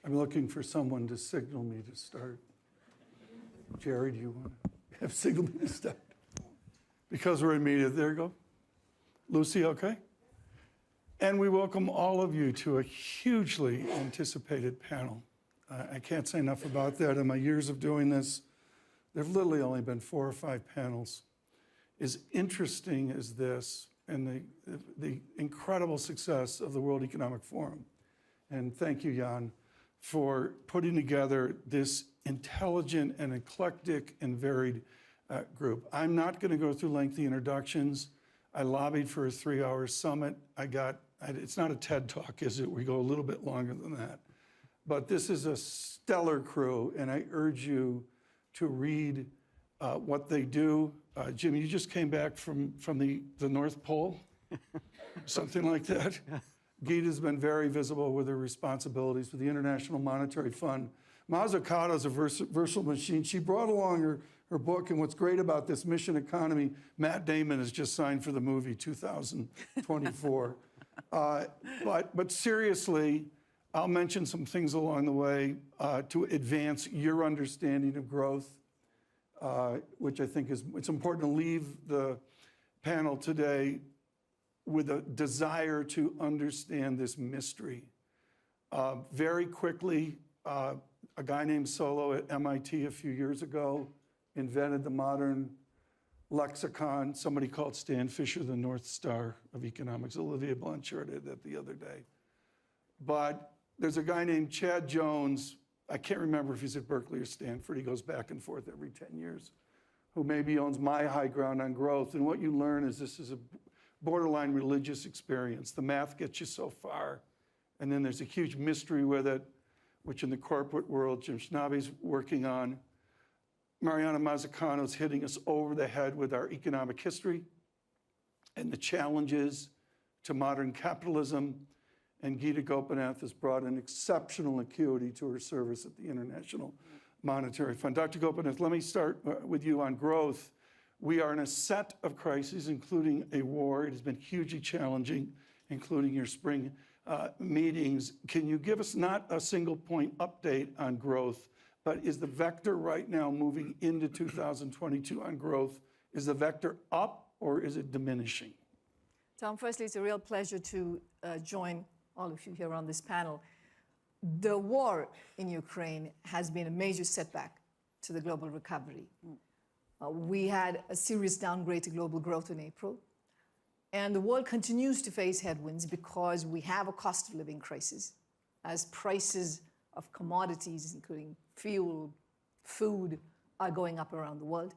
I'm looking for someone to signal me to start. Jerry, do you want to have signal me to start? Because we're in media. There you go. Lucy, okay? And we welcome all of you to a hugely anticipated panel. I can't say enough about that. In my years of doing this, there have literally only been 4 or 5 panels. As interesting as this and the incredible success of the World Economic Forum. And thank you, Jan, for putting together this intelligent and eclectic and varied group. I'm not going to go through lengthy introductions. I lobbied for a 3-hour summit. It's not a TED Talk, is it? We go a little bit longer than that. But this is a stellar crew, and I urge you to read what they do. Jim, you just came back from the North Pole, something like that. Geeta's been very visible with her responsibilities with the International Monetary Fund. Mazzucato is a versatile machine. She brought along her book, and what's great about this Mission Economy, Matt Damon has just signed for the movie 2024. But seriously, I'll mention some things along the way to advance your understanding of growth, which I think it's important to leave the panel today with a desire to understand this mystery. Very quickly, a guy named Solow at MIT a few years ago invented the modern lexicon. Somebody called Stan Fisher the North Star of economics. Olivier Blanchard did that the other day. But there's a guy named Chad Jones. I can't remember if he's at Berkeley or Stanford. He goes back and forth every 10 years, who maybe owns my high ground on growth. And what you learn is this is a borderline religious experience. The math gets you so far. And then there's a huge mystery with it, which in the corporate world, Jim Schnabel's working on. Mariana Mazzucato's hitting us over the head with our economic history and the challenges to modern capitalism. And Geeta Gopinath has brought an exceptional acuity to her service at the International Monetary Fund. Dr. Gopinath, let me start with you on growth. We are in a set of crises, including a war. It has been hugely challenging, including your spring meetings. Can you give us not a single point update on growth, but is the vector right now moving into 2022 on growth? Is the vector up or is it diminishing? Tom, firstly, it's a real pleasure to join all of you here on this panel. The war in Ukraine has been a major setback to the global recovery. We had a serious downgrade to global growth in April, and the world continues to face headwinds because we have a cost of living crisis as prices of commodities, including fuel, food, are going up around the world.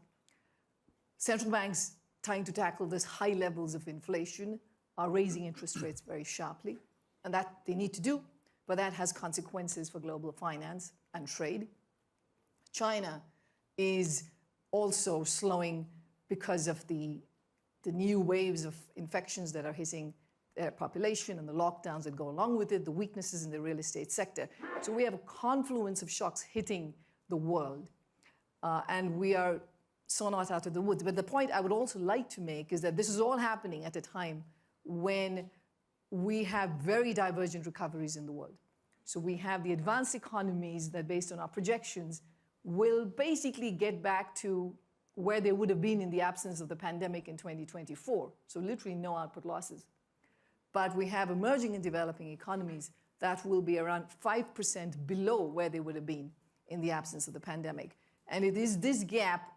Central banks trying to tackle this high levels of inflation are raising interest rates very sharply, and that they need to do, but that has consequences for global finance and trade. China is also slowing because of the new waves of infections that are hitting their population and the lockdowns that go along with it, the weaknesses in the real estate sector. So we have a confluence of shocks hitting the world, and we are so not out of the woods. But the point I would also like to make is that this is all happening at a time when we have very divergent recoveries in the world. So we have the advanced economies that, based on our projections, will basically get back to where they would have been in the absence of the pandemic in 2024. So literally no output losses. But we have emerging and developing economies that will be around 5% below where they would have been in the absence of the pandemic. And it is this gap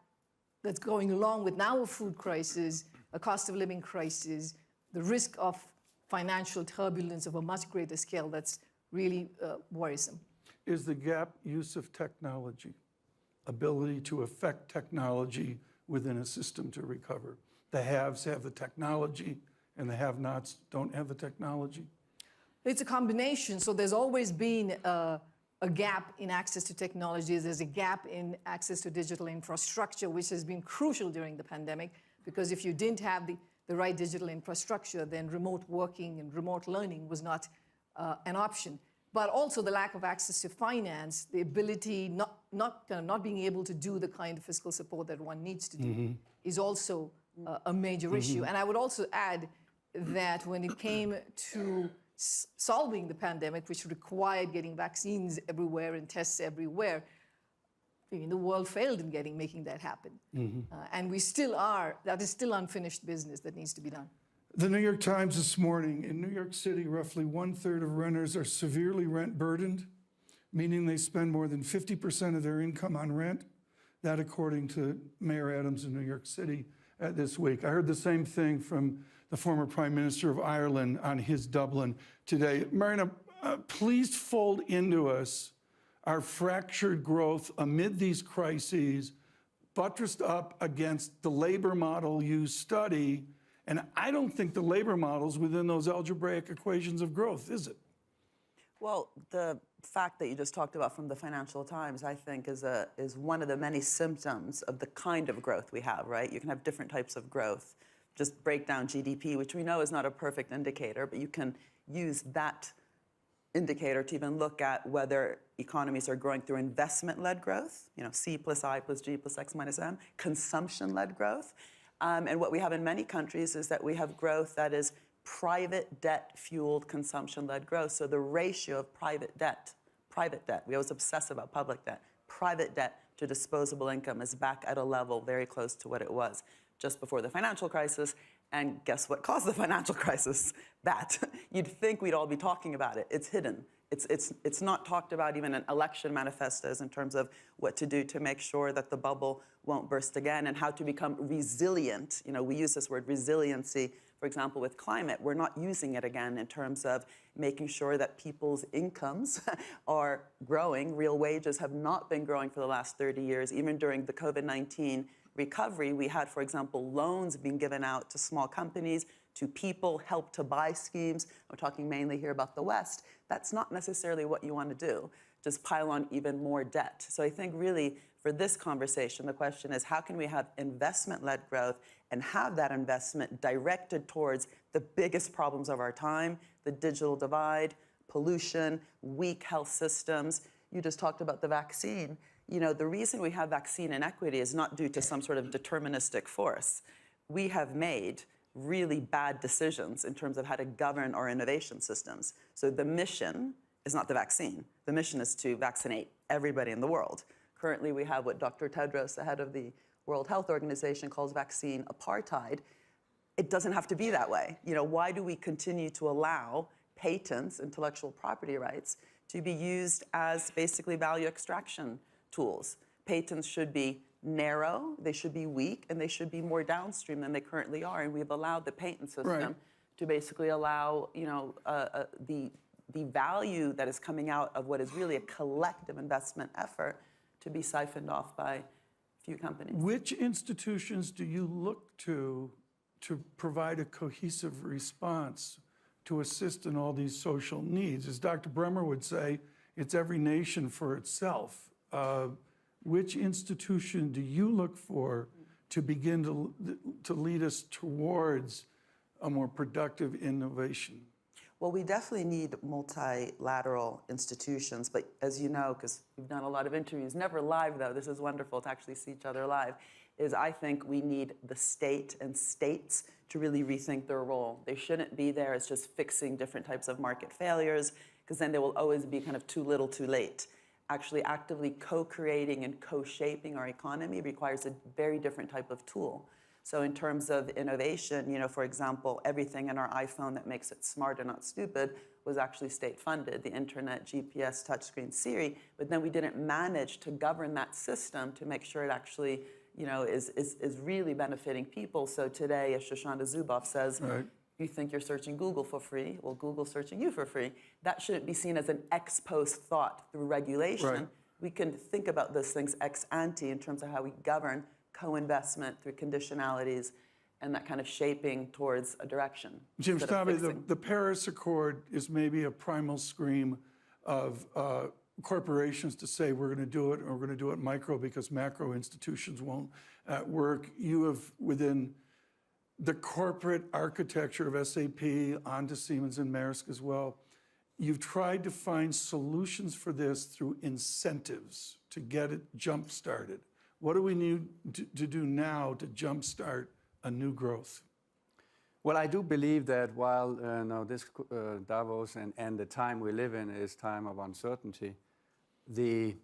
that's going along with now a food crisis, a cost of living crisis, the risk of financial turbulence of a much greater scale that's really worrisome. Is the gap use of technology, ability to affect technology within a system to recover? The haves have the technology and the have-nots don't have the technology? It's a combination. So there's always been a gap in access to technologies. There's a gap in access to digital infrastructure, which has been crucial during the pandemic, because if you didn't have the right digital infrastructure, then remote working and remote learning was not an option. But also the lack of access to finance, the ability not being able to do the kind of fiscal support that one needs to do is also a major issue. And I would also add that when it came to solving the pandemic, which required getting vaccines everywhere and tests everywhere, I mean, the world failed in making that happen. And we still are, that is still unfinished business that needs to be done. The New York Times this morning, in New York City, roughly 1/3 of renters are severely rent burdened, meaning they spend more than 50% of their income on rent. That according to Mayor Adams in New York City this week. I heard the same thing from the former Prime Minister of Ireland on his Dublin today. Marina, please fold into us our fractured growth amid these crises, buttressed up against the labor model you study. And I don't think the labor model's within those algebraic equations of growth, is it? Well, the fact that you just talked about from the Financial Times, I think, is one of the many symptoms of the kind of growth we have, right? You can have different types of growth. Just break down GDP, which we know is not a perfect indicator, but you can use that indicator to even look at whether economies are growing through investment-led growth, C plus I plus G plus X minus M, consumption-led growth. And what we have in many countries is that we have growth that is private debt-fueled consumption-led growth. So the ratio of private debt, we always obsess about public debt, private debt to disposable income is back at a level very close to what it was just before the financial crisis. And guess what caused the financial crisis? That. You'd think we'd all be talking about it. It's hidden. It's not talked about even in election manifestos in terms of what to do to make sure that the bubble won't burst again and how to become resilient. We use this word resiliency, for example, with climate. We're not using it again in terms of making sure that people's incomes are growing. Real wages have not been growing for the last 30 years. Even during the COVID-19 recovery, we had, for example, loans being given out to small companies, to people, help to buy schemes. We're talking mainly here about the West. That's not necessarily what you want to do, just pile on even more debt. So I think really for this conversation, the question is how can we have investment-led growth and have that investment directed towards the biggest problems of our time, the digital divide, pollution, weak health systems. You just talked about the vaccine. The reason we have vaccine inequity is not due to some sort of deterministic force. We have made really bad decisions in terms of how to govern our innovation systems. So the mission is not the vaccine. The mission is to vaccinate everybody in the world. Currently, we have what Dr. Tedros, the head of the World Health Organization, calls vaccine apartheid. It doesn't have to be that way. Why do we continue to allow patents, intellectual property rights, to be used as basically value extraction tools? Patents should be narrow, they should be weak, and they should be more downstream than they currently are. And we've allowed the patent system to basically allow, the value that is coming out of what is really a collective investment effort to be siphoned off by a few companies. Which institutions do you look to provide a cohesive response to assist in all these social needs? As Dr. Bremer would say, it's every nation for itself. Which institution do you look for to begin to lead us towards a more productive innovation? Well, we definitely need multilateral institutions, but as you know, because we've done a lot of interviews, never live though, this is wonderful to actually see each other live, is I think we need the state and states to really rethink their role. They shouldn't be there as just fixing different types of market failures, because then they will always be kind of too little too late. Actually actively co-creating and co-shaping our economy requires a very different type of tool. So in terms of innovation, for example, everything in our iPhone that makes it smart and not stupid was actually state-funded, the internet, GPS, touchscreen, Siri, but then we didn't manage to govern that system to make sure it actually, is really benefiting people. So today, as Shoshana Zuboff says, you think you're searching Google for free, well, Google's searching you for free. That shouldn't be seen as an ex post thought through regulation. Right. We can think about those things ex ante in terms of how we govern co-investment through conditionalities and that kind of shaping towards a direction. Jim Stabe, the Paris Accord is maybe a primal scream of corporations to say we're going to do it, or we're going to do it micro because macro institutions won't work. You have, within the corporate architecture of SAP, onto Siemens and Maersk as well, you've tried to find solutions for this through incentives to get it jump-started. What do we need to do now to jump-start a new growth? Well, I do believe that while now this Davos and the time we live in is time of uncertainty, the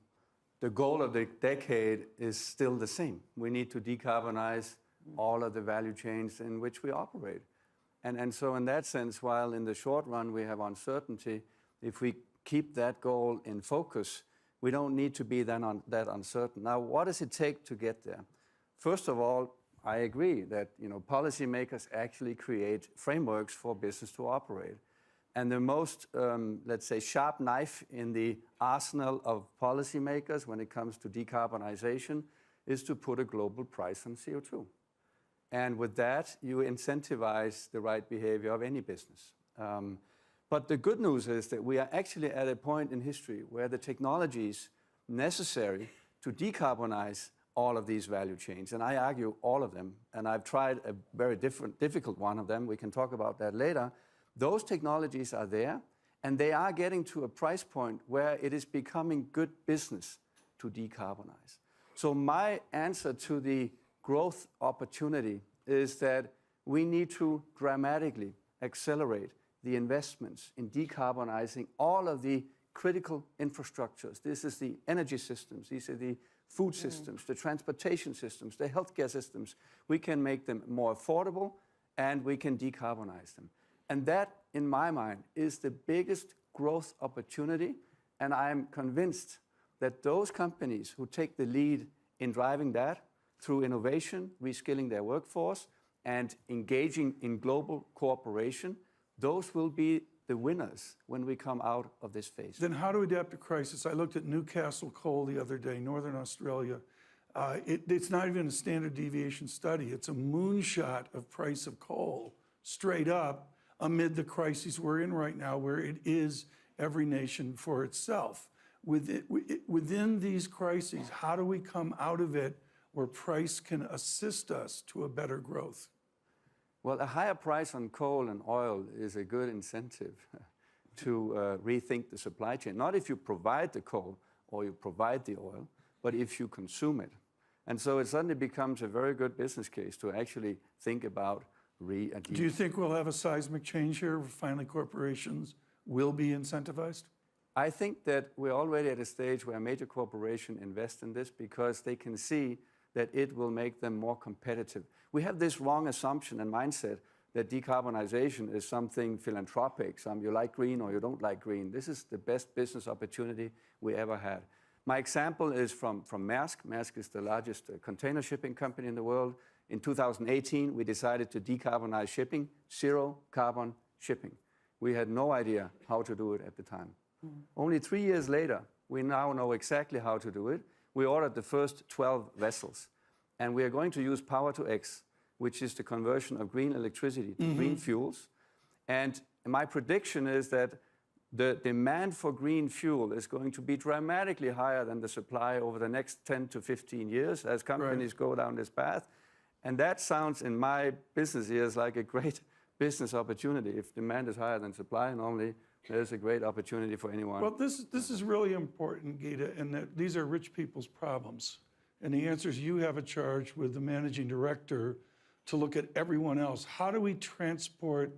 goal of the decade is still the same. We need to decarbonize all of the value chains in which we operate. And so in that sense, while in the short run we have uncertainty, if we keep that goal in focus, we don't need to be that uncertain. Now, what does it take to get there? First of all, I agree that policymakers actually create frameworks for business to operate. And the most, let's say, sharp knife in the arsenal of policymakers when it comes to decarbonization is to put a global price on CO2. And with that, you incentivize the right behavior of any business. But the good news is that we are actually at a point in history where the technologies necessary to decarbonize all of these value chains, and I argue all of them, and I've tried a very difficult one of them, we can talk about that later. Those technologies are there, and they are getting to a price point where it is becoming good business to decarbonize. So my answer to the growth opportunity is that we need to dramatically accelerate the investments in decarbonizing all of the critical infrastructures. This is the energy systems, these are the food systems, the transportation systems, the healthcare systems. We can make them more affordable and we can decarbonize them. And that, in my mind, is the biggest growth opportunity. And I'm convinced that those companies who take the lead in driving that through innovation, reskilling their workforce, and engaging in global cooperation, those will be the winners when we come out of this phase. Then how to adapt to crisis? I looked at Newcastle Coal the other day, Northern Australia. It's not even a standard deviation study. It's a moonshot of price of coal, straight up, amid the crises we're in right now, where it is every nation for itself. Within these crises, how do we come out of it where price can assist us to a better growth? Well, a higher price on coal and oil is a good incentive to rethink the supply chain. Not if you provide the coal or you provide the oil, but if you consume it. And so it suddenly becomes a very good business case to actually think about Do you think we'll have a seismic change here where finally corporations will be incentivized? I think that we're already at a stage where major corporations invest in this because they can see that it will make them more competitive. We have this wrong assumption and mindset that decarbonization is something philanthropic, you like green or you don't like green. This is the best business opportunity we ever had. My example is from Maersk. Maersk is the largest container shipping company in the world. In 2018, we decided to decarbonize shipping, zero carbon shipping. We had no idea how to do it at the time. Only 3 years later, we now know exactly how to do it. We ordered the first 12 vessels, and we are going to use Power-to-X, which is the conversion of green electricity to green fuels. And my prediction is that the demand for green fuel is going to be dramatically higher than the supply over the next 10 to 15 years as companies go down this path. And that sounds, in my business ears, like a great business opportunity. If demand is higher than supply, normally there's a great opportunity for anyone. Well, this is really important, Geeta, in that these are rich people's problems. And the answer is you have a charge with the managing director to look at everyone else. How do we transport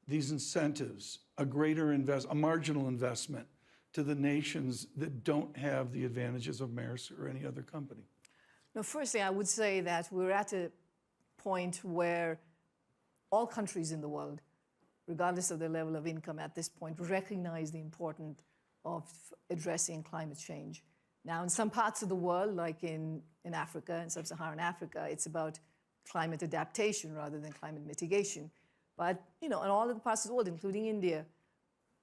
these incentives, a marginal investment, to the nations that don't have the advantages of Maersk or any other company? No, firstly, I would say that we're at a point where all countries in the world, regardless of their level of income at this point, recognize the importance of addressing climate change. Now, in some parts of the world, like in Africa, in sub-Saharan Africa, it's about climate adaptation rather than climate mitigation. But, in all of the parts of the world, including India,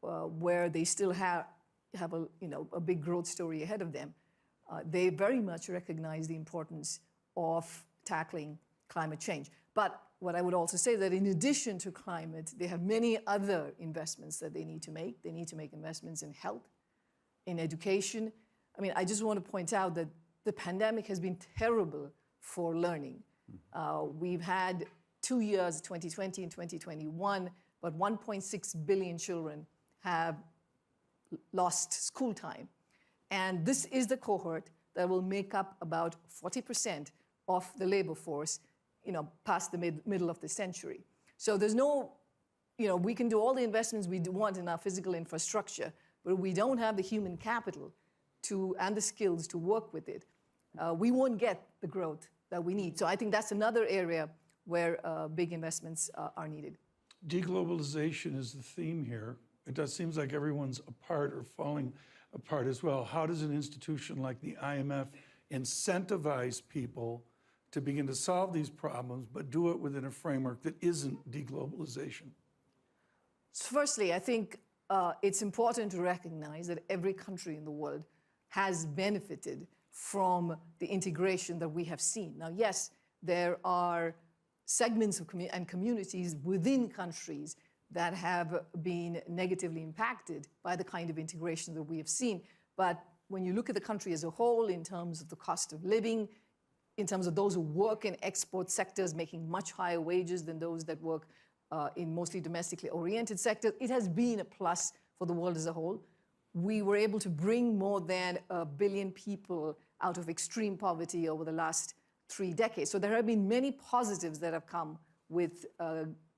where they still have a big growth story ahead of them, they very much recognize the importance of tackling climate change. But what I would also say that in addition to climate, they have many other investments that they need to make. They need to make investments in health, in education. I mean, I just want to point out that the pandemic has been terrible for learning. We've had 2 years, 2020 and 2021, but 1.6 billion children have lost school time. And this is the cohort that will make up about 40% of the labor force, past the middle of the century. So there's no, we can do all the investments we want in our physical infrastructure, but we don't have the human capital and the skills to work with it. We won't get the growth that we need. So I think that's another area where big investments are needed. Deglobalization is the theme here. It does seems like everyone's apart or falling apart as well. How does an institution like the IMF incentivize people to begin to solve these problems, but do it within a framework that isn't deglobalization? So firstly, I think it's important to recognize that every country in the world has benefited from the integration that we have seen. Now, yes, there are segments of and communities within countries that have been negatively impacted by the kind of integration that we have seen. But when you look at the country as a whole, in terms of the cost of living, in terms of those who work in export sectors making much higher wages than those that work in mostly domestically oriented sectors, it has been a plus for the world as a whole. We were able to bring more than 1 billion people out of extreme poverty over the last 3 decades. So there have been many positives that have come with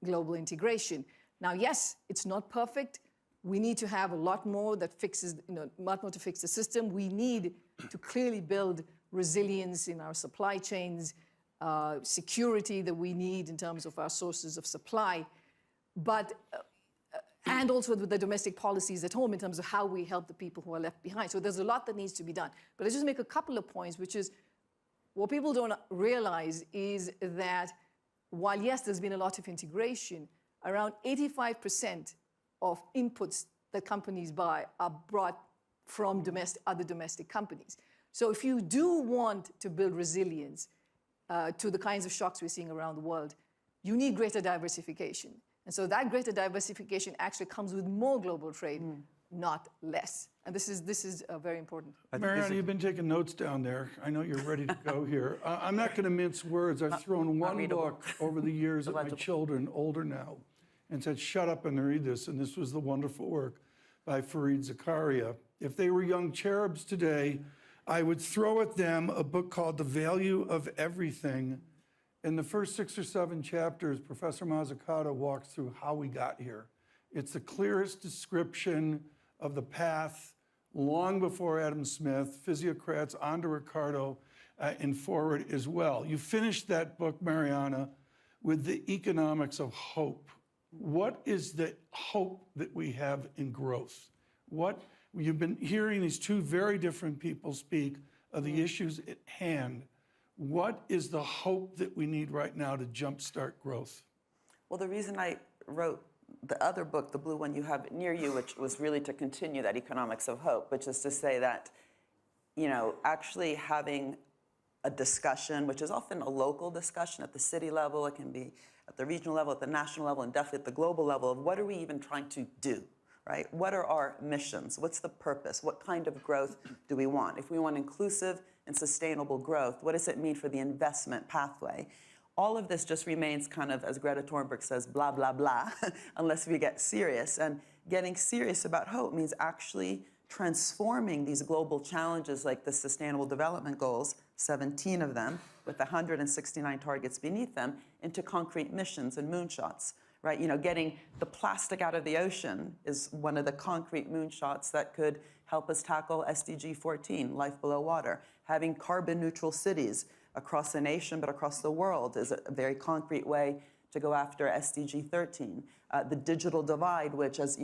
global integration. Now, yes, it's not perfect. We need to have a lot more that fixes, a lot more to fix the system. We need to clearly build resilience in our supply chains, security that we need in terms of our sources of supply, but and also with the domestic policies at home in terms of how we help the people who are left behind. So there's a lot that needs to be done. But I just make a couple of points, which is what people don't realize is that while, yes, there's been a lot of integration, around 85% of inputs that companies buy are brought from other domestic companies. So if you do want to build resilience to the kinds of shocks we're seeing around the world, you need greater diversification. And so that greater diversification actually comes with more global trade, not less. And this is very important. Mariana, you've been taking notes down there. I know you're ready to go here. I'm not going to mince words. I've thrown one book over the years at my children, older now, and said, shut up and read this. And this was the wonderful work by Fareed Zakaria. If they were young cherubs today, I would throw at them a book called The Value of Everything. In the first 6 or 7 chapters, Professor Mazzucato walks through how we got here. It's the clearest description of the path long before Adam Smith, physiocrats, on to Ricardo, and forward as well. You finished that book, Mariana, with the economics of hope. What is the hope that we have in growth? You've been hearing these 2 very different people speak of the issues at hand. What is the hope that we need right now to jumpstart growth? Well, the reason I wrote the other book, the blue one you have near you, which was really to continue that economics of hope, which is to say that, actually having a discussion, which is often a local discussion at the city level, it can be at the regional level, at the national level, and definitely at the global level, of what are we even trying to do, right? What are our missions? What's the purpose? What kind of growth do we want? If we want inclusive and sustainable growth, what does it mean for the investment pathway? All of this just remains kind of, as Greta Thunberg says, blah, blah, blah, unless we get serious. And getting serious about hope means actually transforming these global challenges like the Sustainable Development Goals, 17 of them, with 169 targets beneath them, into concrete missions and moonshots, right? Getting the plastic out of the ocean is one of the concrete moonshots that could help us tackle SDG 14, life below water. Having carbon neutral cities across the nation, but across the world, is a very concrete way to go after SDG 13. The digital divide, which, as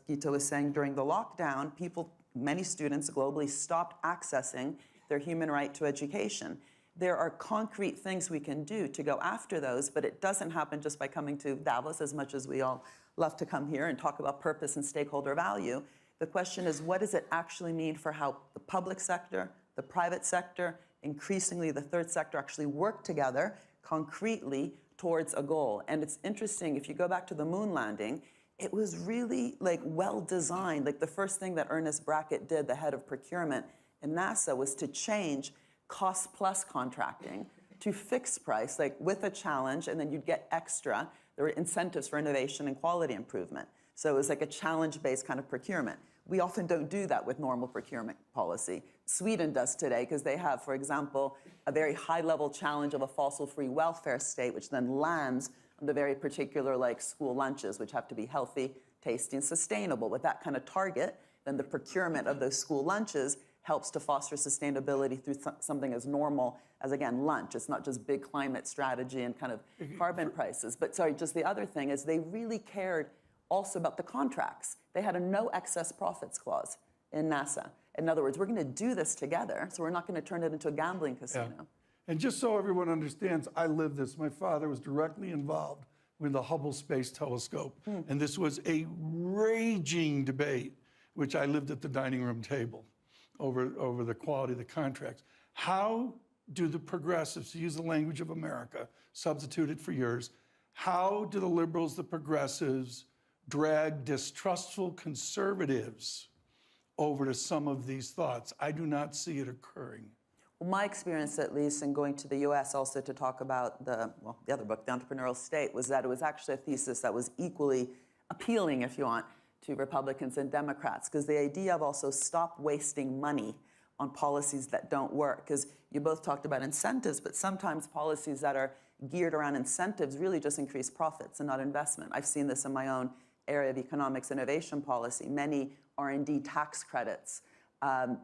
Gita was saying, during the lockdown, many students globally stopped accessing their human right to education. There are concrete things we can do to go after those, but it doesn't happen just by coming to Davos, as much as we all love to come here and talk about purpose and stakeholder value. The question is, what does it actually mean for how the public sector, the private sector, increasingly the third sector actually work together concretely towards a goal? And it's interesting, if you go back to the moon landing, it was really well designed. The first thing that Ernest Brackett did, the head of procurement in NASA, was to change cost plus contracting to fixed price, with a challenge, and then you'd get extra. There were incentives for innovation and quality improvement. So it was like a challenge-based kind of procurement. We often don't do that with normal procurement policy. Sweden does today, because they have, for example, a very high-level challenge of a fossil-free welfare state, which then lands the very particular like school lunches, which have to be healthy, tasty, and sustainable. With that kind of target, then the procurement of those school lunches helps to foster sustainability through something as normal as, again, lunch. It's not just big climate strategy and kind of carbon prices. But sorry, just the other thing is they really cared also about the contracts. They had a no excess profits clause in NASA. In other words, we're going to do this together, so we're not going to turn it into a gambling casino. Yeah. And just so everyone understands, I lived this. My father was directly involved with the Hubble Space Telescope. And this was a raging debate, which I lived at the dining room table over the quality of the contracts. How do the progressives, to use the language of America, substituted for yours, how do the liberals, the progressives, drag distrustful conservatives over to some of these thoughts? I do not see it occurring. Well, my experience, at least, in going to the U.S. also to talk about the other book, The Entrepreneurial State, was that it was actually a thesis that was equally appealing, if you want, to Republicans and Democrats, because the idea of also stop wasting money on policies that don't work, because you both talked about incentives, but sometimes policies that are geared around incentives really just increase profits and not investment. I've seen this in my own area of economics innovation policy. Many R&D tax credits,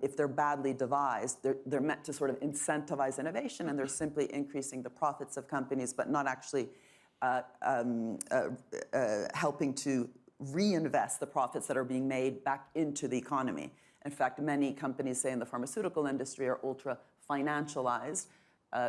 if they're badly devised, they're meant to sort of incentivize innovation, and they're simply increasing the profits of companies, but not actually helping to reinvest the profits that are being made back into the economy. In fact, many companies, say in the pharmaceutical industry, are ultra financialized.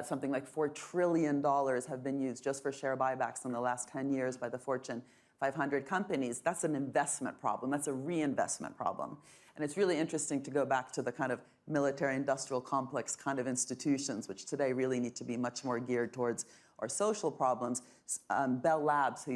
Something like $4 trillion have been used just for share buybacks in the last 10 years by the Fortune 500 companies. That's an investment problem. That's a reinvestment problem. And it's really interesting to go back to the kind of military-industrial complex kind of institutions, which today really need to be much more geared towards our social problems. Bell Labs,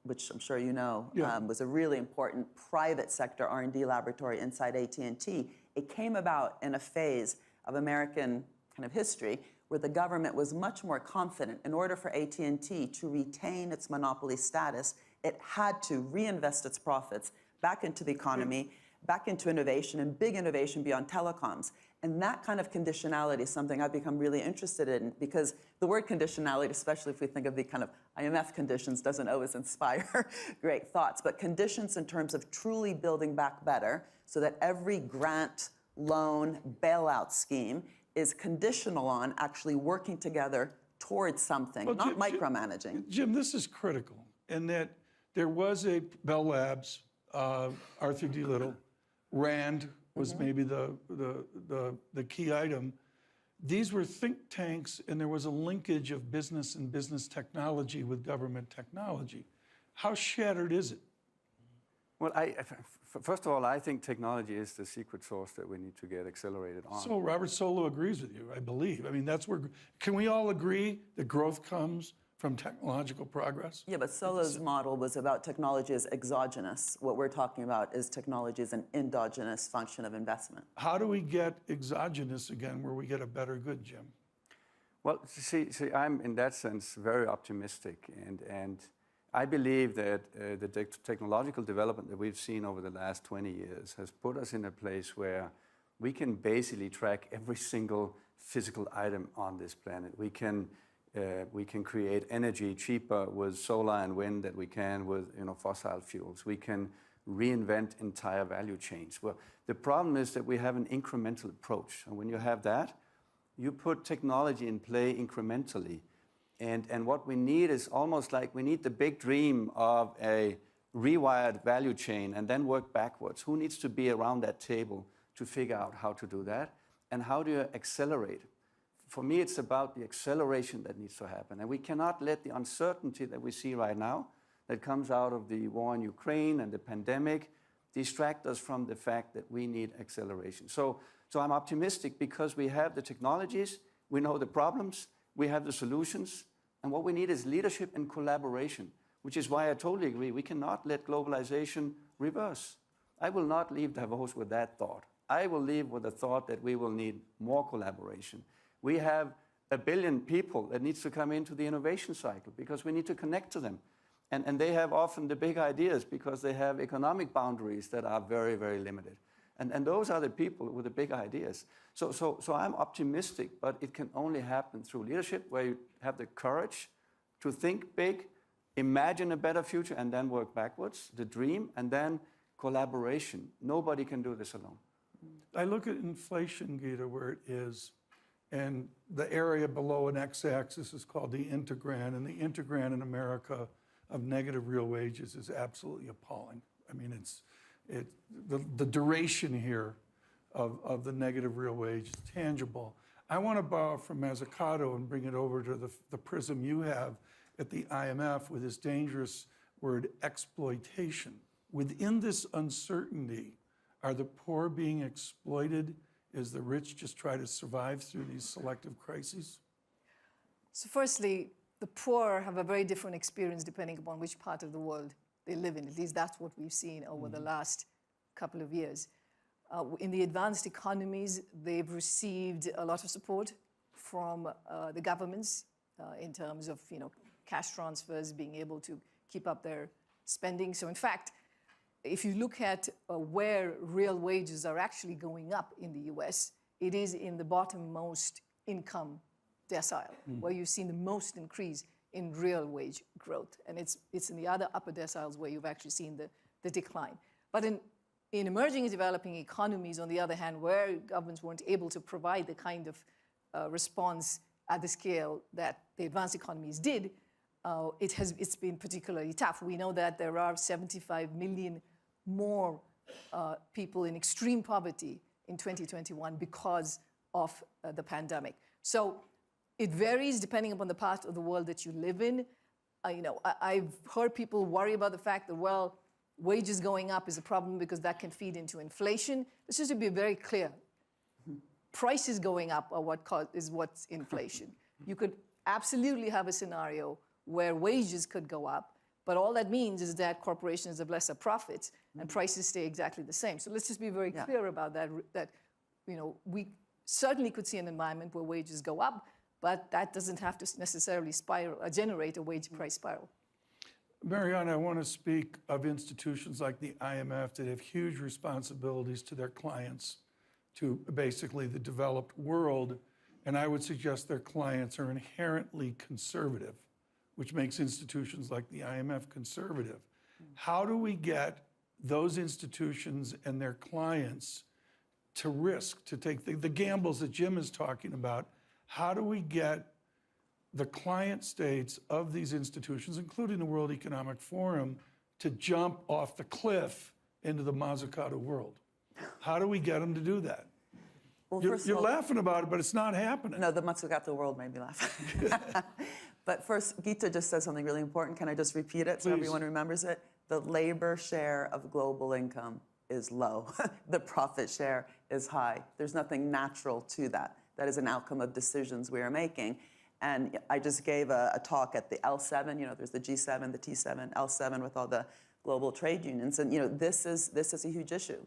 which I'm sure you know, was a really important private sector R&D laboratory inside AT&T. It came about in a phase of American kind of history where the government was much more confident. In order for AT&T to retain its monopoly status, it had to reinvest its profits back into the economy, back into innovation, and big innovation beyond telecoms. And that kind of conditionality is something I've become really interested in, because the word conditionality, especially if we think of the kind of IMF conditions, doesn't always inspire great thoughts. But conditions in terms of truly building back better, so that every grant, loan, bailout scheme is conditional on actually working together towards something, not micromanaging. Jim, this is critical, in that there was a Bell Labs, Arthur D. Little, RAND was maybe the key item. These were think tanks, and there was a linkage of business and business technology with government technology. How shattered is it? Well, first of all, I think technology is the secret sauce that we need to get accelerated on. So Robert Solow agrees with you, I believe. I mean, that's where, can we all agree that growth comes from technological progress? Yeah, but Solow's model was about technology as exogenous. What we're talking about is technology as an endogenous function of investment. How do we get exogenous again, where we get a better good, Jim? Well, see, I'm in that sense very optimistic, and I believe that the technological development that we've seen over the last 20 years has put us in a place where we can basically track every single physical item on this planet. We can create energy cheaper with solar and wind than we can with fossil fuels. We can reinvent entire value chains. Well, the problem is that we have an incremental approach, and when you have that, you put technology in play incrementally. And what we need is almost like we need the big dream of a rewired value chain and then work backwards. Who needs to be around that table to figure out how to do that? And how do you accelerate? For me, it's about the acceleration that needs to happen. And we cannot let the uncertainty that we see right now that comes out of the war in Ukraine and the pandemic distract us from the fact that we need acceleration. So I'm optimistic because we have the technologies, we know the problems, we have the solutions, and what we need is leadership and collaboration, which is why I totally agree. We cannot let globalization reverse. I will not leave Davos with that thought. I will leave with the thought that we will need more collaboration. We have 1 billion people that needs to come into the innovation cycle because we need to connect to them. And they have often the big ideas because they have economic boundaries that are very, very limited. And those are the people with the big ideas. So I'm optimistic, but it can only happen through leadership where you have the courage to think big, imagine a better future and then work backwards, the dream, and then collaboration. Nobody can do this alone. I look at inflation, Gita, where it is, and the area below an x-axis is called the integrand, and the integrand in America of negative real wages is absolutely appalling. I mean, the duration here of the negative real wage is tangible. I want to borrow from Mazzucato and bring it over to the prism you have at the IMF with this dangerous word exploitation. Within this uncertainty, are the poor being exploited as the rich just try to survive through these selective crises? So firstly, the poor have a very different experience depending upon which part of the world they live in. At least that's what we've seen over the last couple of years. In the advanced economies, they've received a lot of support from the governments in terms of cash transfers, being able to keep up their spending. So in fact, if you look at where real wages are actually going up in the US, it is in the bottommost income decile, where you've seen the most increase in real wage growth. And it's in the other upper deciles where you've actually seen the decline. But in emerging and developing economies, on the other hand, where governments weren't able to provide the kind of response at the scale that the advanced economies did, it's been particularly tough. We know that there are 75 million more people in extreme poverty in 2021 because of the pandemic. So it varies depending upon the part of the world that you live in. I've heard people worry about the fact that, well, wages going up is a problem because that can feed into inflation. Let's just be very clear. Prices going up are what's inflation. You could absolutely have a scenario where wages could go up, but all that means is that corporations have lesser profits and prices stay exactly the same. So let's just be very clear about that, we certainly could see an environment where wages go up, but that doesn't have to necessarily generate a wage price spiral. Mariana, I want to speak of institutions like the IMF that have huge responsibilities to their clients, to basically the developed world, and I would suggest their clients are inherently conservative, which makes institutions like the IMF conservative. How do we get those institutions and their clients to risk, to take the gambles that Jim is talking about? How do we get the client states of these institutions, including the World Economic Forum, to jump off the cliff into the Mazzucato world? How do we get them to do that? Well, You're laughing about it, but it's not happening. No, the Mazzucato world made me laugh. But first, Gita just said something really important. Can I just repeat it so everyone remembers it? The labor share of global income is low. The profit share is high. There's nothing natural to that. That is an outcome of decisions we are making. And I just gave a talk at the L7, there's the G7, the T7, L7 with all the global trade unions. And, this is a huge issue.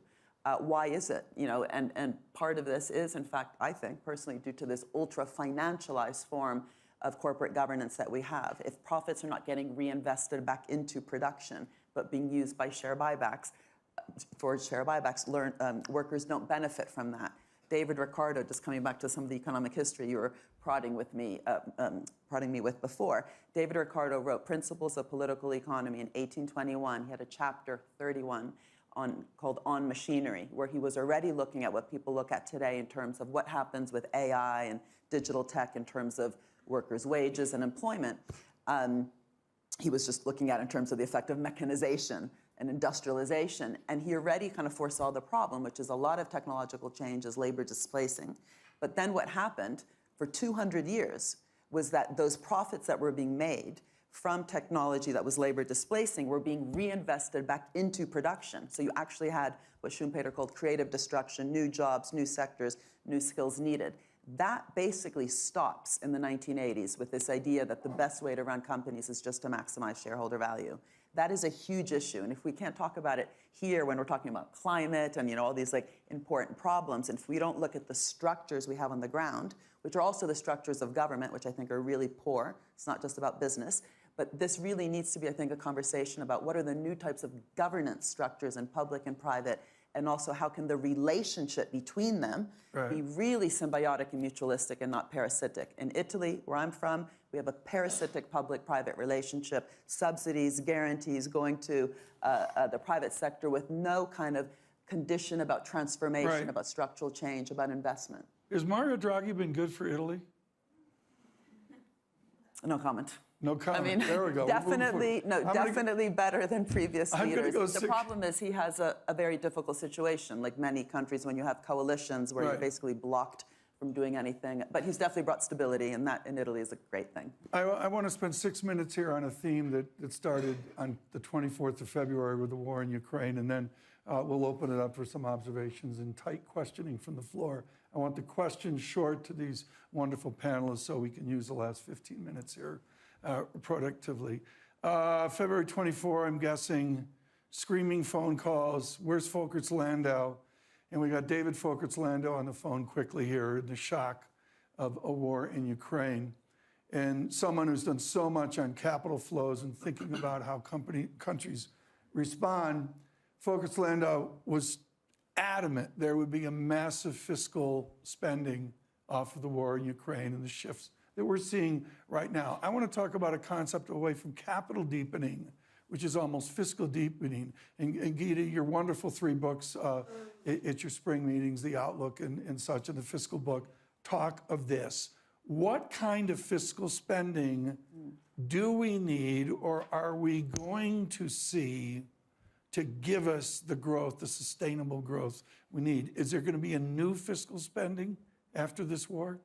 Why is it? And part of this is, in fact, I think personally, due to this ultra-financialized form of corporate governance that we have. If profits are not getting reinvested back into production, but being used by share buybacks, workers don't benefit from that. David Ricardo, just coming back to some of the economic history you were prodding me with before. David Ricardo wrote Principles of Political Economy in 1821. He had a chapter 31 called On Machinery, where he was already looking at what people look at today in terms of what happens with AI and digital tech in terms of workers' wages and employment. He was just looking at it in terms of the effect of mechanization and industrialization. And he already kind of foresaw the problem, which is a lot of technological change is labor displacing. But then what happened for 200 years was that those profits that were being made from technology that was labor displacing were being reinvested back into production. So you actually had what Schumpeter called creative destruction, new jobs, new sectors, new skills needed. That basically stops in the 1980s with this idea that the best way to run companies is just to maximize shareholder value. That is a huge issue. And if we can't talk about it here when we're talking about climate and all these important problems, and if we don't look at the structures we have on the ground, which are also the structures of government, which I think are really poor, it's not just about business, but this really needs to be, I think, a conversation about what are the new types of governance structures in public and private and also how can the relationship between them be really symbiotic and mutualistic and not parasitic. In Italy, where I'm from, we have a parasitic public-private relationship, subsidies, guarantees going to the private sector with no kind of condition about transformation, about structural change, about investment. Has Mario Draghi been good for Italy? No comment. No comment. I mean, there we go. definitely better than previous I'm gonna leaders. go The problem is he has a very difficult situation, like many countries when you have coalitions where you're basically blocked from doing anything. But he's definitely brought stability, and that in Italy is a great thing. I want to spend 6 minutes here on a theme that started on the 24th of February with the war in Ukraine, and then we'll open it up for some observations and tight questioning from the floor. I want the questions short to these wonderful panelists so we can use the last 15 minutes here productively. February 24, I'm guessing, screaming phone calls. Where's Folkets Landau? And we got David Folkets Landau on the phone quickly here in the shock of a war in Ukraine. And someone who's done so much on capital flows and thinking about how countries respond, Folkets Landau was adamant there would be a massive fiscal spending off of the war in Ukraine and the shifts that we're seeing right now. I want to talk about a concept away from capital deepening, which is almost fiscal deepening. And Gita, your wonderful 3 books at your spring meetings, The Outlook and such, and the fiscal book, talk of this. What kind of fiscal spending do we need, or are we going to see to give us the growth, the sustainable growth we need? Is there going to be a new fiscal spending after this war?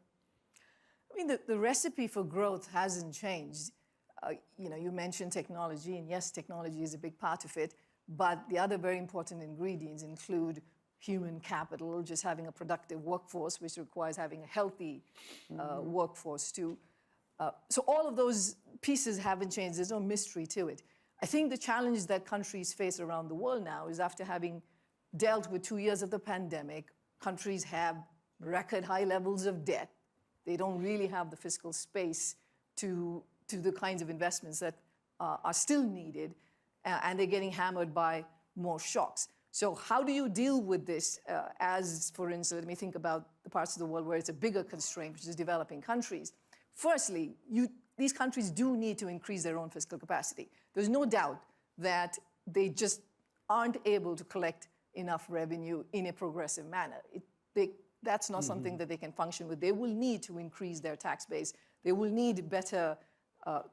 I mean, the recipe for growth hasn't changed. You mentioned technology, and yes, technology is a big part of it, but the other very important ingredients include human capital, just having a productive workforce, which requires having a healthy workforce too. So all of those pieces haven't changed. There's no mystery to it. I think the challenge that countries face around the world now is, after having dealt with 2 years of the pandemic, countries have record high levels of debt. They don't really have the fiscal space to the kinds of investments that are still needed, and they're getting hammered by more shocks. So how do you deal with this as, for instance, let me think about the parts of the world where it's a bigger constraint, which is developing countries. Firstly, these countries do need to increase their own fiscal capacity. There's no doubt that they just aren't able to collect enough revenue in a progressive manner. That's not something that they can function with. They will need to increase their tax base. They will need better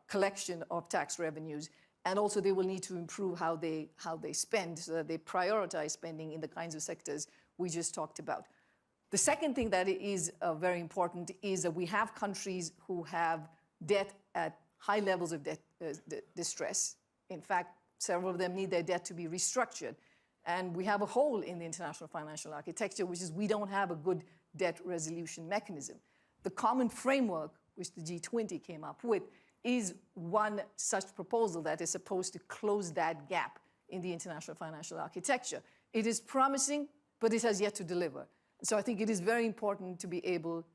collection of tax revenues. And also they will need to improve how they spend, so that they prioritize spending in the kinds of sectors we just talked about. The second thing that is very important is that we have countries who have debt at high levels of debt distress. In fact, several of them need their debt to be restructured. And we have a hole in the international financial architecture, which is we don't have a good debt resolution mechanism. The common framework, which the G20 came up with, is one such proposal that is supposed to close that gap in the international financial architecture. It is promising, but it has yet to deliver. So I think it is very important to be able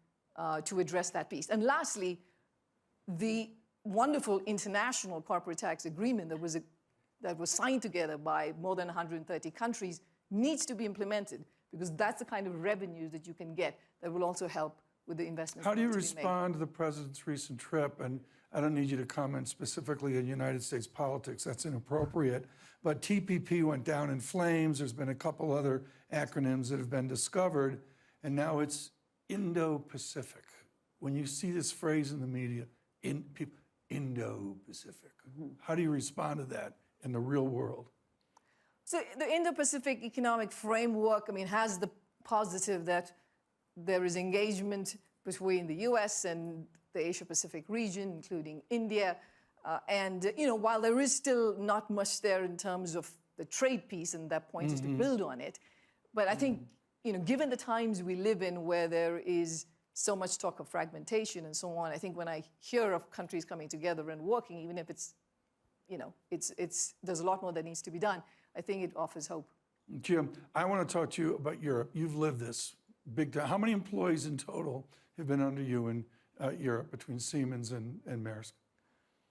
to address that piece. And lastly, the wonderful international corporate tax agreement that was signed together by more than 130 countries needs to be implemented, because that's the kind of revenue that you can get that will also help with the investments. How do you respond to the president's recent trip? And I don't need you to comment specifically on United States politics, that's inappropriate, but TPP went down in flames. There's been a couple other acronyms that have been discovered, and now it's Indo-Pacific. When you see this phrase in the media, Indo-Pacific, how do you respond to that in the real world? So the Indo-Pacific Economic Framework, has the positive that there is engagement between the US and the Asia-Pacific region, including India. While there is still not much there in terms of the trade piece, and that point is to build on it, but I think, given the times we live in, where there is so much talk of fragmentation and so on, I think when I hear of countries coming together and working, even if it's, there's a lot more that needs to be done, I think it offers hope. Jim, I want to talk to you about Europe. You've lived this big time. How many employees in total have been under you in Europe between Siemens and Maersk?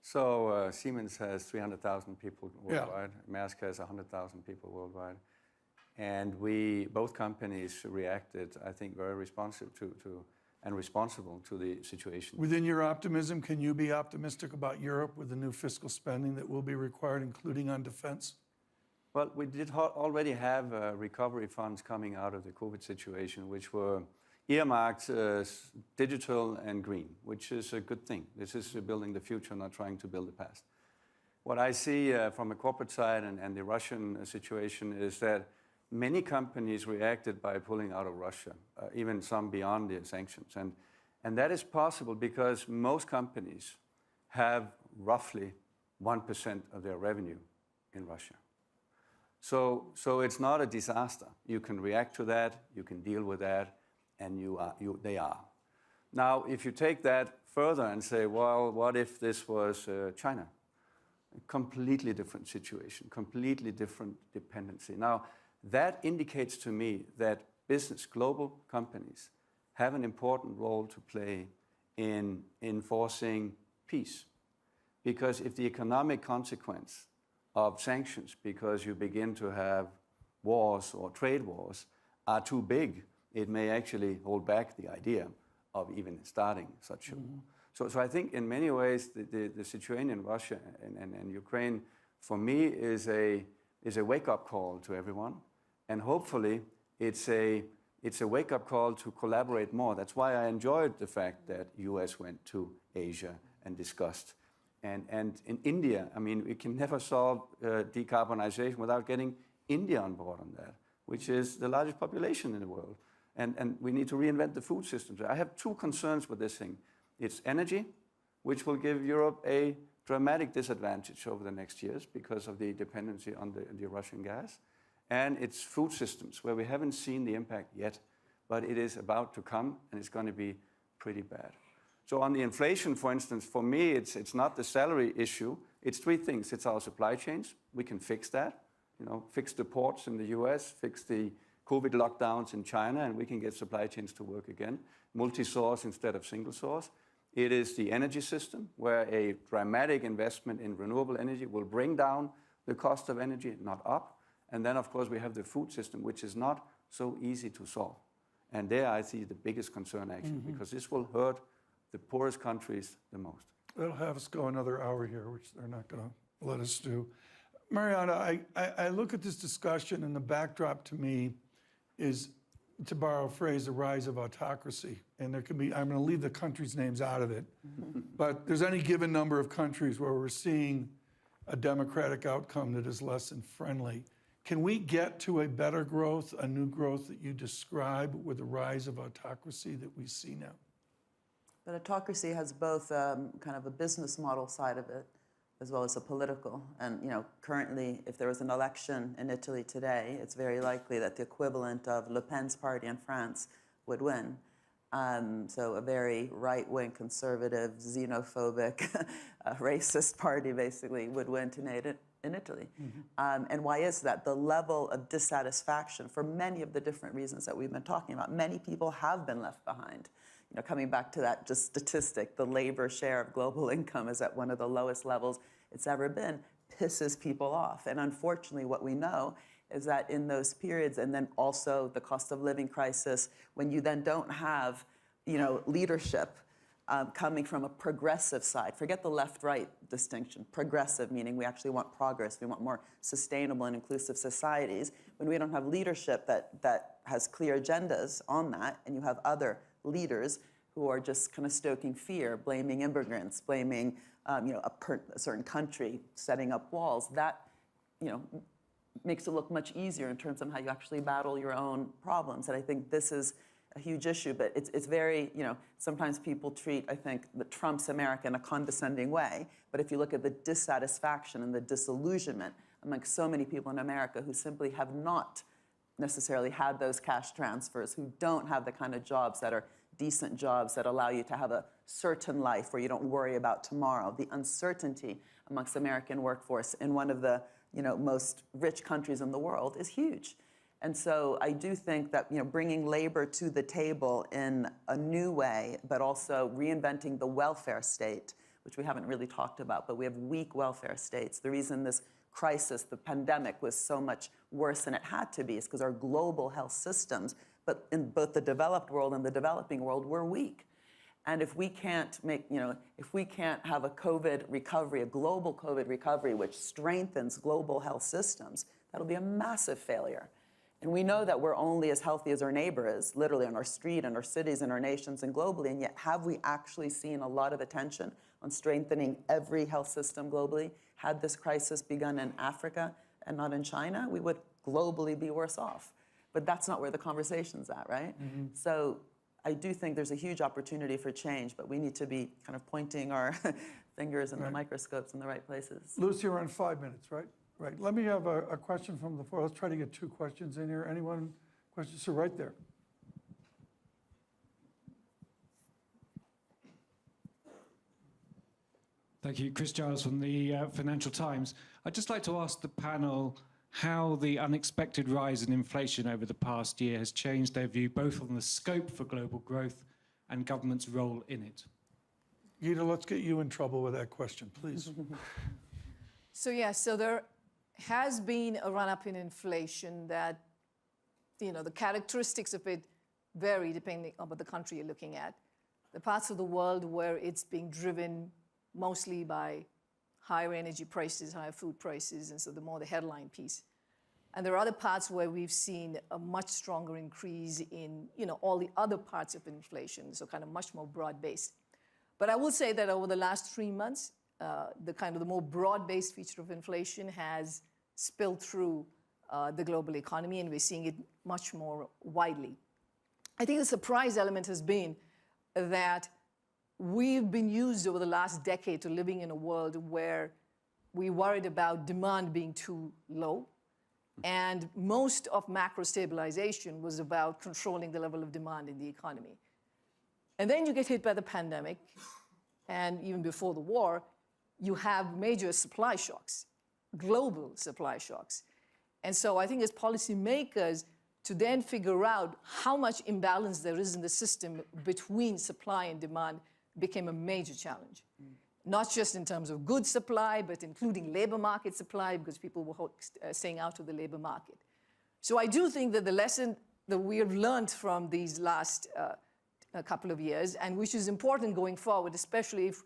So Siemens has 300,000 people worldwide. Yeah. Maersk has 100,000 people worldwide. And both companies reacted, I think, very responsive and responsible to the situation. Within your optimism, can you be optimistic about Europe with the new fiscal spending that will be required, including on defense? Well, we did already have recovery funds coming out of the COVID situation, which were earmarked digital and green, which is a good thing. This is building the future, not trying to build the past. What I see from a corporate side and the Russian situation is that many companies reacted by pulling out of Russia, even some beyond the sanctions. And that is possible because most companies have roughly 1% of their revenue in Russia. So it's not a disaster. You can react to that, you can deal with that, and they are. Now, if you take that further and say, well, what if this was China? A completely different situation, completely different dependency. Now, that indicates to me that global companies, have an important role to play in enforcing peace. Because if the economic consequence of sanctions, because you begin to have wars or trade wars, are too big, it may actually hold back the idea of even starting such a war. So I think in many ways the situation in Russia and Ukraine, for me, is a wake-up call to everyone. And hopefully it's a wake-up call to collaborate more. That's why I enjoyed the fact that US went to Asia and discussed. And in India, I mean, we can never solve decarbonization without getting India on board on that, which is the largest population in the world. And we need to reinvent the food systems. I have two concerns with this thing. It's energy, which will give Europe a dramatic disadvantage over the next years because of the dependency on the Russian gas. And it's food systems, where we haven't seen the impact yet, but it is about to come, and it's going to be pretty bad. So on the inflation, for instance, for me, it's not the salary issue. It's three things. It's our supply chains. We can fix that. Fix the ports in the US, fix the COVID lockdowns in China, and we can get supply chains to work again. Multi-source instead of single source. It is the energy system, where a dramatic investment in renewable energy will bring down the cost of energy, not up. And then, of course, we have the food system, which is not so easy to solve. And there I see the biggest concern, actually, because this will hurt the poorest countries the most. That'll have us go another hour here, which they're not going to let us do. Mariana, I look at this discussion, and the backdrop to me is, to borrow a phrase, the rise of autocracy. And there can be, I'm going to leave the countries' names out of it, but there's any given number of countries where we're seeing a democratic outcome that is less than friendly. Can we get to a better growth, a new growth that you describe with the rise of autocracy that we see now? But autocracy has both kind of a business model side of it, as well as a political. And currently, if there was an election in Italy today, it's very likely that the equivalent of Le Pen's party in France would win. So a very right-wing, conservative, xenophobic, racist party basically would win in Italy. And why is that? The level of dissatisfaction, for many of the different reasons that we've been talking about, many people have been left behind. Coming back to that just statistic, the labor share of global income is at one of the lowest levels it's ever been, pisses people off. And unfortunately, what we know is that in those periods, and then also the cost of living crisis, when you then don't have, leadership coming from a progressive side, forget the left-right distinction, progressive meaning we actually want progress, we want more sustainable and inclusive societies. When we don't have leadership that has clear agendas on that, and you have other leaders who are just kind of stoking fear, blaming immigrants, blaming a certain country, setting up walls, that makes it look much easier in terms of how you actually battle your own problems. And I think this is a huge issue, but it's very, sometimes people treat, I think, the Trump's America in a condescending way. But if you look at the dissatisfaction and the disillusionment among so many people in America who simply have not necessarily had those cash transfers, who don't have the kind of jobs that are decent jobs that allow you to have a certain life where you don't worry about tomorrow. The uncertainty amongst the American workforce in one of the most rich countries in the world is huge. And so I do think that bringing labor to the table in a new way, but also reinventing the welfare state, which we haven't really talked about, but we have weak welfare states. The reason this crisis, the pandemic, was so much worse than it had to be is because our global health systems, but in both the developed world and the developing world, were weak. And if we can't if we can't have a COVID recovery, a global COVID recovery, which strengthens global health systems, that'll be a massive failure. And we know that we're only as healthy as our neighbor is, literally on our street, in our cities, in our nations, and globally. And yet, have we actually seen a lot of attention on strengthening every health system globally? Had this crisis begun in Africa and not in China, we would globally be worse off. But that's not where the conversation's at, right? So I do think there's a huge opportunity for change, but we need to be kind of pointing our fingers in the microscopes in the right places. Lucy, around 5 minutes, right? Right. Let me have a question from the floor. Let's try to get 2 questions in here. Anyone? Questions? So right there. Thank you. Chris Giles from the Financial Times. I'd just like to ask the panel how the unexpected rise in inflation over the past year has changed their view both on the scope for global growth and government's role in it. Gita, let's get you in trouble with that question, please. So there has been a run-up in inflation that, the characteristics of it vary depending on what the country you're looking at. The parts of the world where it's being driven mostly by higher energy prices, higher food prices, and so the more the headline piece. And there are other parts where we've seen a much stronger increase in, all the other parts of inflation, so kind of much more broad-based. But I will say that over the last 3 months, the more broad-based feature of inflation has spilled through the global economy, and we're seeing it much more widely. I think the surprise element has been that we've been used over the last decade to living in a world where we worried about demand being too low, and most of macro stabilization was about controlling the level of demand in the economy. And then you get hit by the pandemic, and even before the war, you have major supply shocks, global supply shocks. And so I think as policymakers, to then figure out how much imbalance there is in the system between supply and demand became a major challenge. Not just in terms of goods supply, but including labor market supply, because people were staying out of the labor market. So I do think that the lesson that we have learned from these last a couple of years, and which is important going forward, especially if,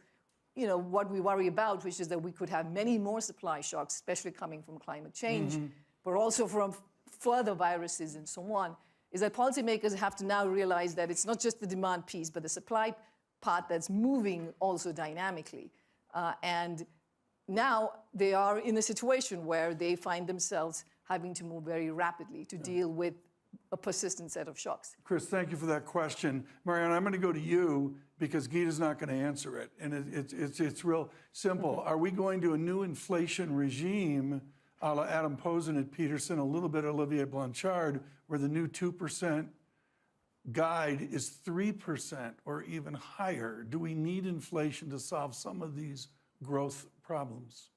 what we worry about, which is that we could have many more supply shocks, especially coming from climate change, but also from further viruses and so on, is that policymakers have to now realize that it's not just the demand piece, but the supply part that's moving also dynamically. And now they are in a situation where they find themselves having to move very rapidly to deal with a persistent set of shocks. Chris, thank you for that question. Marianne, I'm going to go to you because Gita's not going to answer it. And it's real simple. Are we going to a new inflation regime a la Adam Posen at Peterson, a little bit Olivier Blanchard, where the new 2% guide is 3% or even higher? Do we need inflation to solve some of these growth problems?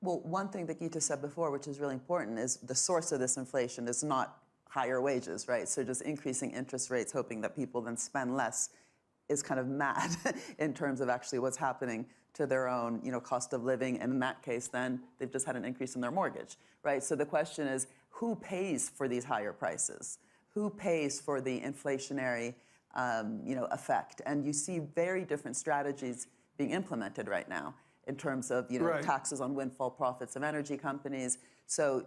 Well, one thing that Gita said before, which is really important, is the source of this inflation is not higher wages, right? So just increasing interest rates, hoping that people then spend less, is kind of mad in terms of actually what's happening to their own, cost of living. And in that case, then they've just had an increase in their mortgage, right? So the question is, who pays for these higher prices? Who pays for the inflationary, effect? And you see very different strategies being implemented right now in terms of, Right. taxes on windfall profits of energy companies. So,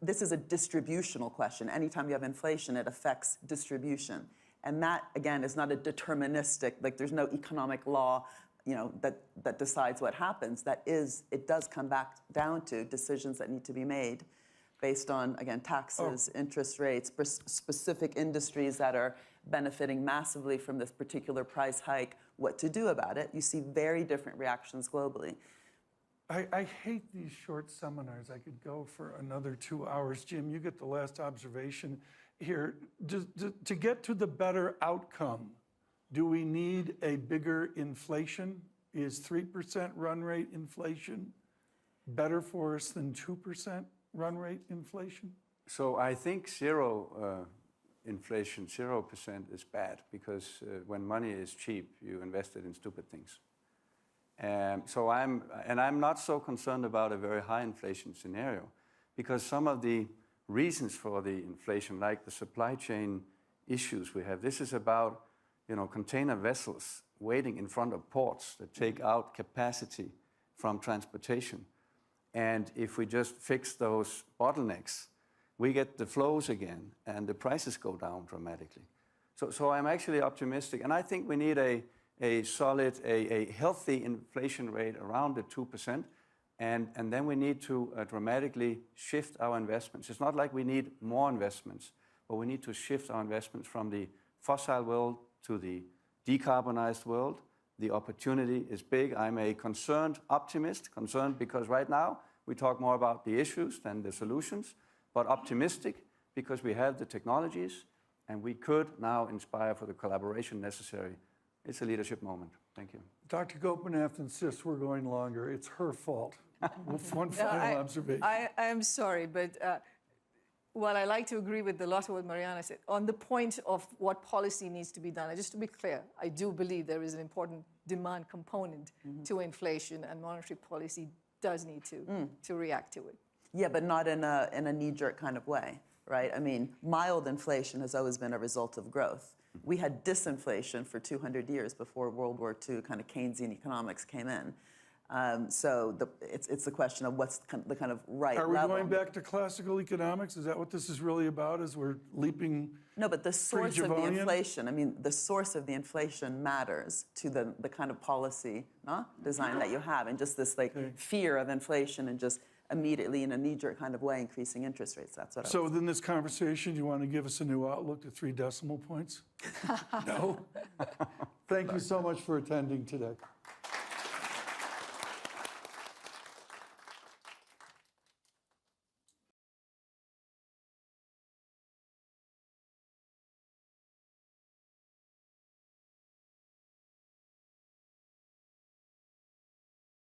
this is a distributional question. Anytime you have inflation, it affects distribution. And that, again, is not a deterministic, there's no economic law, that decides what happens. It does come back down to decisions that need to be made based on, again, taxes, interest rates, specific industries that are benefiting massively from this particular price hike, what to do about it. You see very different reactions globally. I hate these short seminars. I could go for another 2 hours. Jim, you get the last observation here. To get to the better outcome, do we need a bigger inflation? Is 3% run rate inflation better for us than 2% run rate inflation? So I think inflation, 0% is bad because when money is cheap, you invest it in stupid things. I'm not so concerned about a very high inflation scenario, because some of the reasons for the inflation, like the supply chain issues we have, this is about, container vessels waiting in front of ports that take out capacity from transportation. And if we just fix those bottlenecks, we get the flows again, and the prices go down dramatically. So I'm actually optimistic, and I think we need a solid, a healthy inflation rate around the 2%, and then we need to dramatically shift our investments. It's not like we need more investments, but we need to shift our investments from the fossil world to the decarbonized world. The opportunity is big. I'm a concerned optimist, concerned because right now we talk more about the issues than the solutions, but optimistic because we have the technologies and we could now inspire for the collaboration necessary. It's a leadership moment. Thank you. Dr. Gopinath insists we're going longer. It's her fault. One final observation. I am sorry, but while I like to agree with a lot of what Mariana said, on the point of what policy needs to be done, just to be clear, I do believe there is an important demand component to inflation, and monetary policy does need to react to it. Yeah, but not in a knee-jerk kind of way, right? I mean, mild inflation has always been a result of growth. We had disinflation for 200 years before World War II, kind of Keynesian economics came in. So it's the question of what's the kind of right level. Are we going back to classical economics? Is that what this is really about, is we're leaping? No, but the source of the Pre-Javonian? inflation, I mean, the source of the inflation matters to the kind of policy design that you have, and just this fear of inflation and just immediately in a knee-jerk kind of way increasing interest rates. That's what I So within this conversation, you want to give us a new outlook to 3 decimal points? No? Thank you so much for attending today.